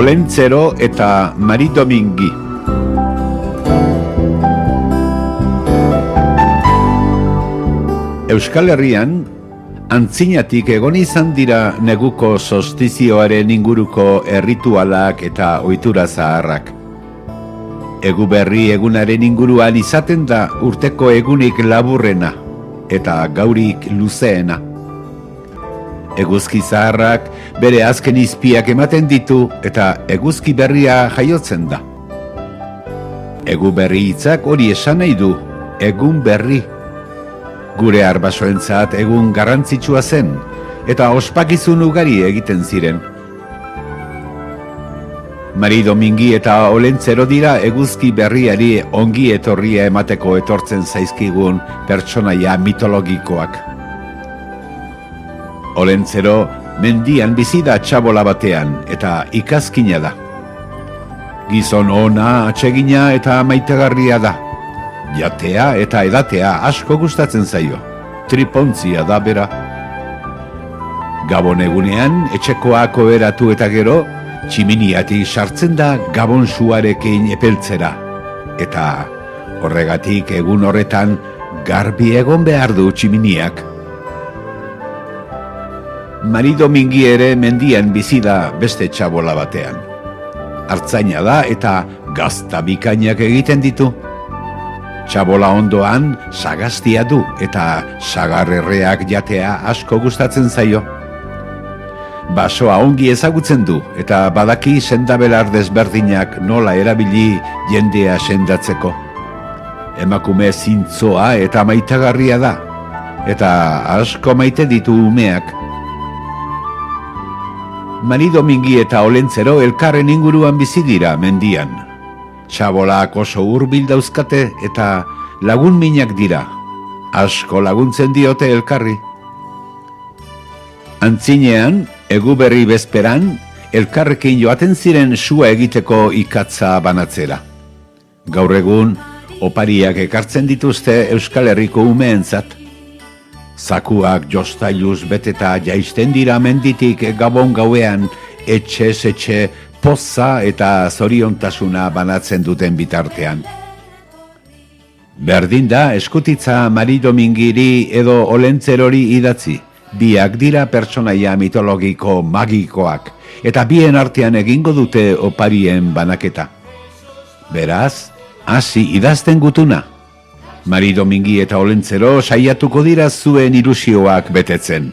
Olentzero eta Mari Domingi. Euskal Herrian, antzinatik egon izan dira neguko solstizioaren inguruko erritualak eta ohitura zaharrak. Egu berri egunaren inguruan izaten da urteko egunik laburrena eta gaurik luzeena. Eguzki zaharrak bere azken izpiak ematen ditu eta eguzki berria jaiotzen da. Egu berri hitzak hori esan nahi du, egun berri. Gure arbasoentzat egun garrantzitsua zen eta ospakizun ugari egiten ziren. Mari Domingi eta Olentzero dira eguzki berriari ongi etorria emateko etortzen zaizkigun pertsonaia mitologikoak. Olentzero mendian bizi da txabola batean eta ikazkina da. Gizon ona, atsegina eta maitegarria da. Jatea eta edatea asko gustatzen zaio. Tripontzia da bera. Gabon egunean etxekoak oheratu eta gero tximiniatik sartzen da gabon suarekin epeltzera. Eta horregatik egun horretan garbi egon behar du tximiniak. Mari Domingi ere mendian bizi da beste txabola batean. Artzaina da eta gazta bikainak egiten ditu. Txabola ondoan sagaztia du eta sagarrerreak jatea asko gustatzen zaio. Basoa ongi ezagutzen du eta badaki sendabelar desberdinak nola erabili jendea sendatzeko. Emakume zintzoa eta maitagarria da eta asko maite ditu umeak. Mari Domingi eta Olentzero elkarren inguruan bizi dira mendian. Txabolak oso hurbil dauzkate eta lagun minak dira. Asko laguntzen diote elkarri. Antzinean, egu berri bezperan, elkarrekin joaten ziren sua egiteko ikatza banatzera. Gaur egun, opariak ekartzen dituzte Euskal Herriko umeentzat. Zakuak jostailuz beteta jaisten dira menditik gabon gauean etxez etxe poza eta zoriontasuna banatzen duten bitartean. Berdin da eskutitza Mari Domingiri edo Olentzerori idatzi. Biak dira pertsonaia mitologiko magikoak eta bien artean egingo dute oparien banaketa. Beraz, hasi idazten gutuna. Mari Domingi eta Olentzero saiatuko dira zuen ilusioak betetzen.